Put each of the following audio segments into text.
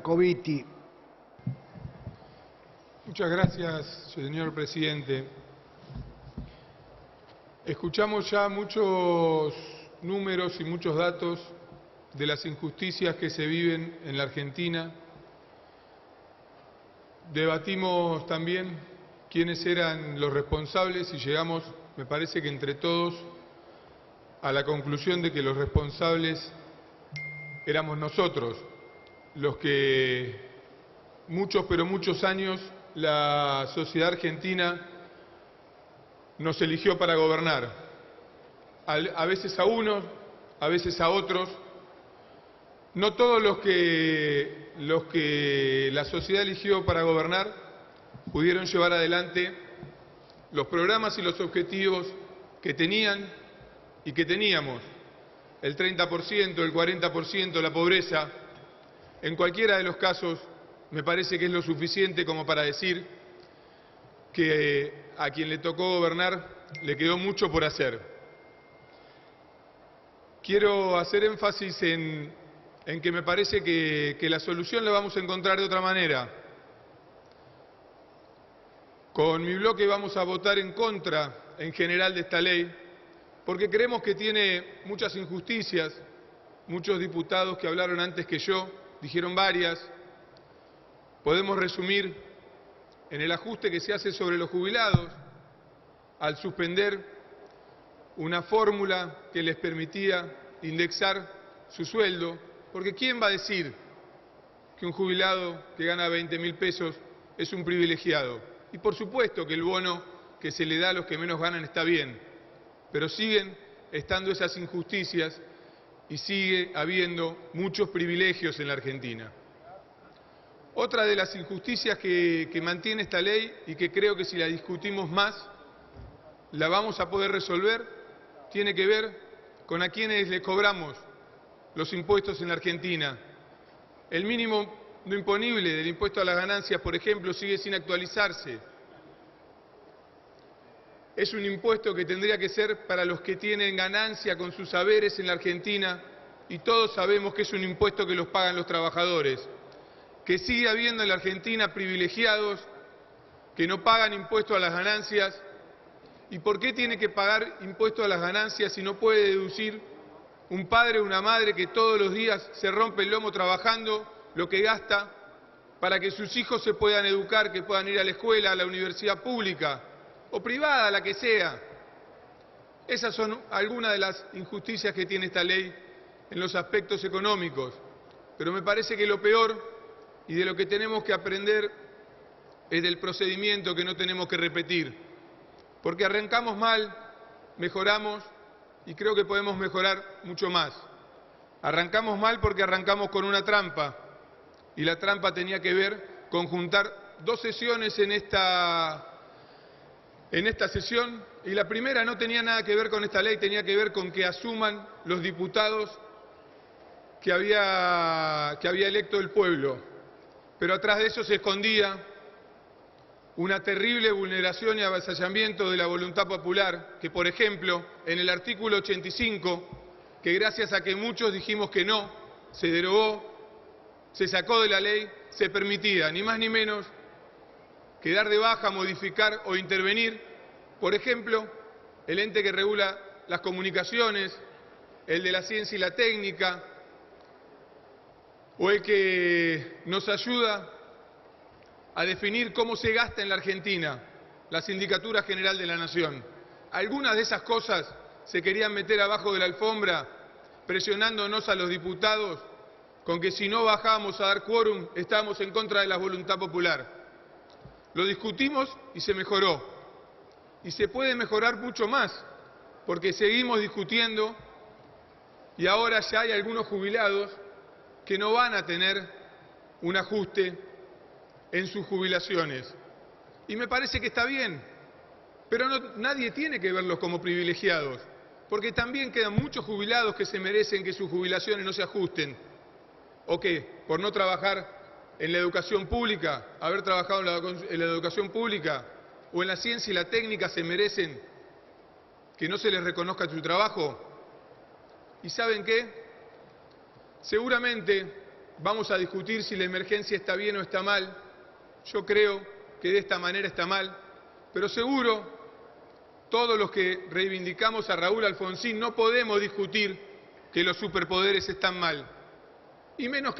Jacobiti. Muchas gracias, señor presidente. Escuchamos ya muchos números y muchos datos de las injusticias que se viven en la Argentina. Debatimos también quiénes eran los responsables y llegamos, me parece que entre todos, a la conclusión de que los responsables éramos nosotros, los que pero muchos años la sociedad argentina nos eligió para gobernar. A veces a unos, a veces a otros. No todos los que la sociedad eligió para gobernar pudieron llevar adelante los programas y los objetivos que tenían y que teníamos. El 30%, el 40%, la pobreza. En cualquiera de los casos, me parece que es lo suficiente como para decir que a quien le tocó gobernar le quedó mucho por hacer. Quiero hacer énfasis en que me parece que la solución la vamos a encontrar de otra manera. Con mi bloque vamos a votar en contra, en general, de esta ley, porque creemos que tiene muchas injusticias. Muchos diputados que hablaron antes que yo dijeron varias. Podemos resumir en el ajuste que se hace sobre los jubilados al suspender una fórmula que les permitía indexar su sueldo, porque ¿quién va a decir que un jubilado que gana 20.000 pesos es un privilegiado? Y por supuesto que el bono que se le da a los que menos ganan está bien, pero siguen estando esas injusticias y sigue habiendo muchos privilegios en la Argentina. Otra de las injusticias que mantiene esta ley y que creo que si la discutimos más la vamos a poder resolver, tiene que ver con a quienes les cobramos los impuestos en la Argentina. El mínimo no imponible del impuesto a las ganancias, por ejemplo, sigue sin actualizarse. Es un impuesto que tendría que ser para los que tienen ganancia con sus haberes en la Argentina y todos sabemos que es un impuesto que los pagan los trabajadores. Que sigue habiendo en la Argentina privilegiados que no pagan impuesto a las ganancias. ¿Y por qué tiene que pagar impuesto a las ganancias si no puede deducir un padre o una madre que todos los días se rompe el lomo trabajando lo que gasta para que sus hijos se puedan educar, que puedan ir a la escuela, a la universidad pública o privada, la que sea? Esas son algunas de las injusticias que tiene esta ley en los aspectos económicos. Pero me parece que lo peor y de lo que tenemos que aprender es del procedimiento que no tenemos que repetir. Porque arrancamos mal, mejoramos y creo que podemos mejorar mucho más. Arrancamos mal porque arrancamos con una trampa y la trampa tenía que ver con juntar dos sesiones en esta sesión y la primera no tenía nada que ver con esta ley, tenía que ver con que asuman los diputados que había electo el pueblo. Pero atrás de eso se escondía una terrible vulneración y avasallamiento de la voluntad popular, que por ejemplo, en el artículo 85, que gracias a que muchos dijimos que no, se derogó, se sacó de la ley, se permitía, ni más ni menos, que dar de baja, modificar o intervenir, por ejemplo, el ente que regula las comunicaciones, el de la ciencia y la técnica, o el que nos ayuda a definir cómo se gasta en la Argentina, la Sindicatura General de la Nación. Algunas de esas cosas se querían meter abajo de la alfombra, presionándonos a los diputados con que si no bajábamos a dar quórum, estábamos en contra de la voluntad popular. Lo discutimos y se mejoró. Y se puede mejorar mucho más, porque seguimos discutiendo y ahora ya hay algunos jubilados que no van a tener un ajuste en sus jubilaciones. Y me parece que está bien, pero nadie tiene que verlos como privilegiados, porque también quedan muchos jubilados que se merecen que sus jubilaciones no se ajusten, o que por no trabajar en la educación pública, haber trabajado en la educación pública o en la ciencia y la técnica se merecen que no se les reconozca su trabajo. ¿Y saben qué? Seguramente vamos a discutir si la emergencia está bien o está mal. Yo creo que de esta manera está mal, pero seguro todos los que reivindicamos a Raúl Alfonsín no podemos discutir que los superpoderes están mal, y menos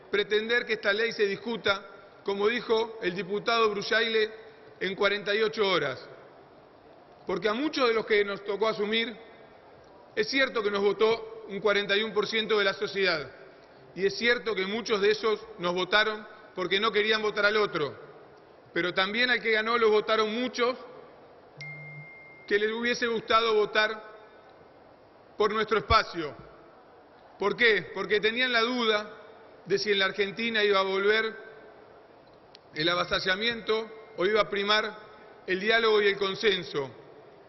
pretender que esta ley se discuta, como dijo el diputado Brullaile, en 48 horas. Porque a muchos de los que nos tocó asumir, es cierto que nos votó un 41% de la sociedad, y es cierto que muchos de esos nos votaron porque no querían votar al otro, pero también al que ganó lo votaron muchos que les hubiese gustado votar por nuestro espacio. ¿Por qué? Porque tenían la duda de si en la Argentina iba a volver el avasallamiento o iba a primar el diálogo y el consenso.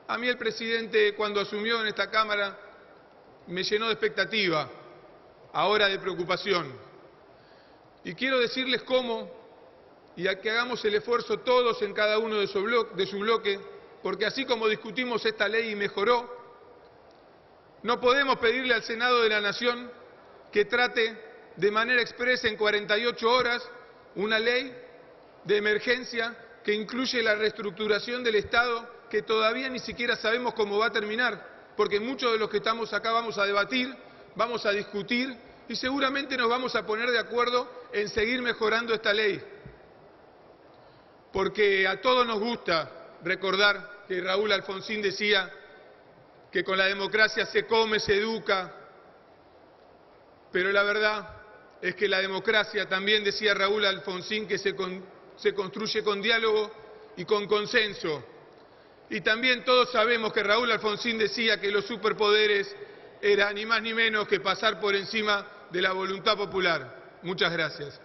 A mí el presidente, cuando asumió en esta Cámara, me llenó de expectativa, ahora de preocupación. Y quiero decirles cómo, y a que hagamos el esfuerzo todos en cada uno de su bloque, porque así como discutimos esta ley y mejoró, no podemos pedirle al Senado de la Nación que trate de manera expresa en 48 horas una ley de emergencia que incluye la reestructuración del Estado, que todavía ni siquiera sabemos cómo va a terminar, porque muchos de los que estamos acá vamos a debatir, vamos a discutir y seguramente nos vamos a poner de acuerdo en seguir mejorando esta ley. Porque a todos nos gusta recordar que Raúl Alfonsín decía que con la democracia se come, se educa, pero la verdad es que la democracia, también decía Raúl Alfonsín, que se construye con diálogo y con consenso. Y también todos sabemos que Raúl Alfonsín decía que los superpoderes eran ni más ni menos que pasar por encima de la voluntad popular. Muchas gracias.